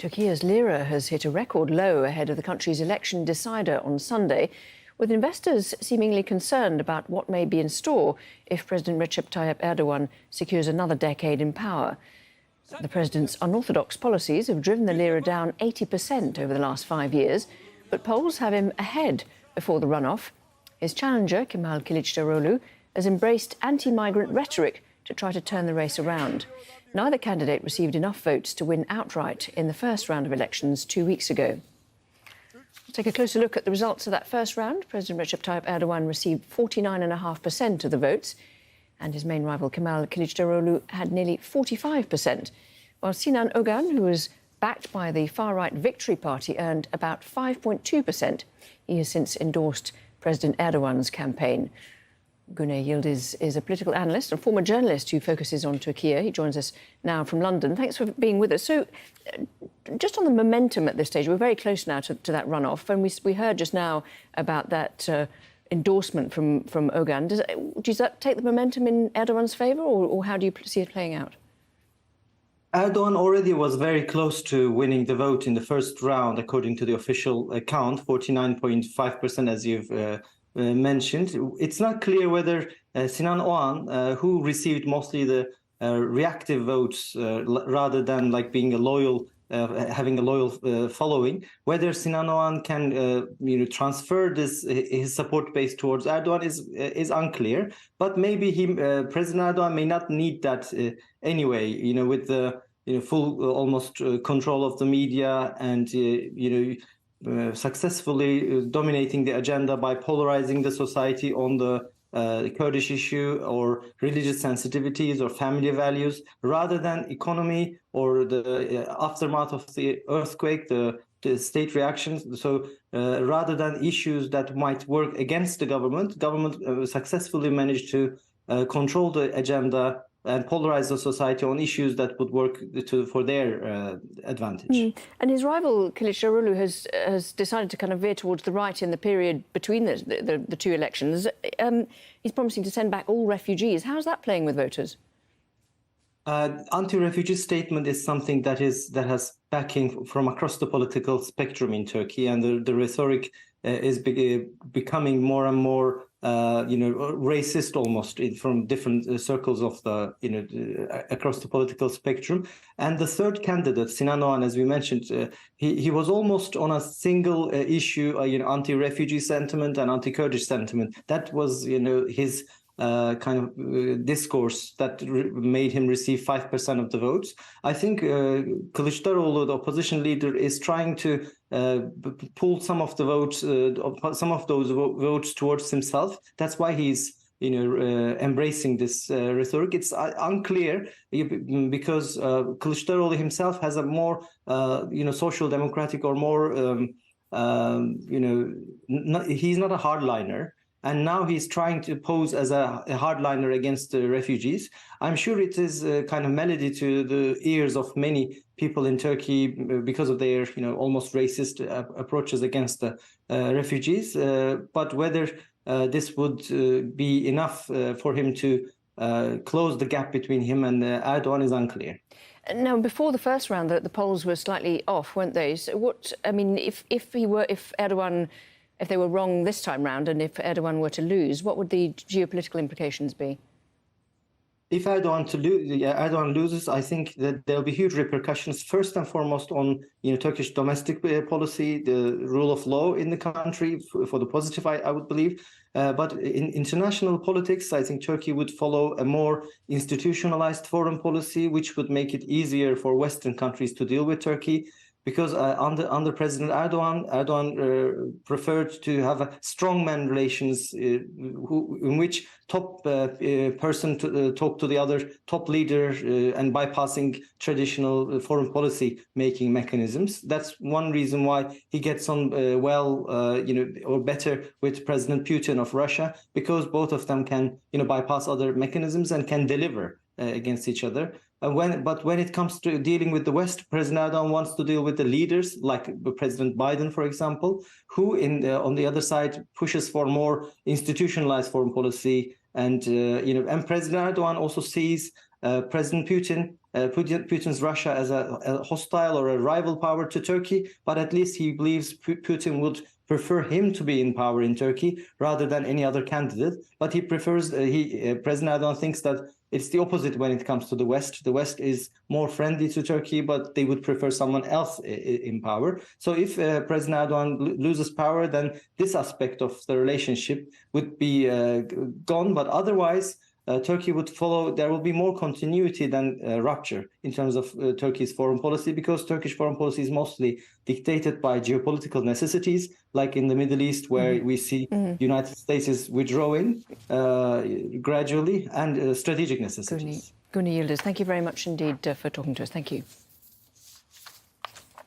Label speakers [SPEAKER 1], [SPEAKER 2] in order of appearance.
[SPEAKER 1] Turkey's lira has hit a record low ahead of the country's election decider on Sunday, with investors seemingly concerned about what may be in store if President Recep Tayyip Erdogan secures another decade in power. The president's unorthodox policies have driven the lira down 80% over the last 5 years, but polls have him ahead before the runoff. His challenger, Kemal Kılıçdaroğlu, has embraced anti-migrant rhetoric to try to turn the race around. Neither candidate received enough votes to win outright in the first round of elections 2 weeks ago. Let's take a closer look at the results of that first round. President Recep Tayyip Erdogan received 49.5% of the votes, and his main rival Kemal Kılıçdaroğlu had nearly 45%, while Sinan Ogan, who was backed by the far-right Victory Party, earned about 5.2%. He has since endorsed President Erdogan's campaign. Güney Yıldız is a political analyst and former journalist who focuses on Turkey. He joins us now from London. Thanks for being with us. So, just on the momentum at this stage, we're very close now to that runoff, and we heard just now about that endorsement from Ogan. Does that take the momentum in Erdogan's favour, or how do you see it playing out?
[SPEAKER 2] Erdogan already was very close to winning the vote in the first round, according to the official account, 49.5%, as you've mentioned. It's not clear whether Sinan Oğan, who received mostly the reactive votes rather than like being a loyal, having a loyal following, whether Sinan Oğan can transfer his support base towards Erdogan is unclear. But maybe President Erdogan may not need that anyway. With the full almost control of the media and successfully dominating the agenda by polarizing the society on the Kurdish issue or religious sensitivities or family values, rather than economy or the aftermath of the earthquake, the state reactions. So rather than issues that might work against the government successfully managed to control the agenda and polarize the society on issues that would work for their advantage.
[SPEAKER 1] And his rival, Kılıçdaroğlu, has decided to kind of veer towards the right in the period between the two elections. He's promising to send back all refugees. How's that playing with voters?
[SPEAKER 2] Anti-refugee statement is something that has backing from across the political spectrum in Turkey, and the rhetoric is becoming more and more racist almost from different circles of the across the political spectrum. And the third candidate, Sinan Oğan, as we mentioned, he was almost on a single issue, anti-refugee sentiment and anti-Kurdish sentiment. That was his kind of discourse that made him receive 5% of the votes. I think Kılıçdaroğlu, the opposition leader, is trying to pull some of the votes, some of those votes towards himself. That's why he's embracing this rhetoric. It's unclear because Kılıçdaroğlu himself has a more social democratic or more he's not a hardliner. And now he's trying to pose as a hardliner against the refugees. I'm sure it is a kind of melody to the ears of many people in Turkey because of their, almost racist approaches against the refugees. But whether this would be enough for him to close the gap between him and Erdogan is unclear.
[SPEAKER 1] Now, before the first round, the polls were slightly off, weren't they? So if they were wrong this time round, and if Erdogan were to lose, what would the geopolitical implications be?
[SPEAKER 2] If Erdogan loses, I think that there'll be huge repercussions, first and foremost on Turkish domestic policy, the rule of law in the country, for the positive, I would believe. But in international politics, I think Turkey would follow a more institutionalized foreign policy, which would make it easier for Western countries to deal with Turkey. Because under President Erdogan preferred to have strongman relations in which top person talk to the other top leader and bypassing traditional foreign policy making mechanisms. That's one reason why he gets on or better with President Putin of Russia, because both of them can bypass other mechanisms and can deliver against each other. But when it comes to dealing with the West, President Erdogan wants to deal with the leaders, like President Biden, for example, who on the other side pushes for more institutionalized foreign policy. And President Erdogan also sees President Putin Putin's Russia as a hostile or a rival power to Turkey, but at least he believes Putin would prefer him to be in power in Turkey rather than any other candidate. But he prefers, President Erdogan thinks that it's the opposite when it comes to the West. The West is more friendly to Turkey, but they would prefer someone else in power. So if President Erdogan loses power, then this aspect of the relationship would be gone. But otherwise, Turkey would follow. There will be more continuity than rupture in terms of Turkey's foreign policy, because Turkish foreign policy is mostly dictated by geopolitical necessities, like in the Middle East, where we see the United States is withdrawing gradually, and strategic necessities.
[SPEAKER 1] Guni Yildiz, thank you very much indeed for talking to us. Thank you.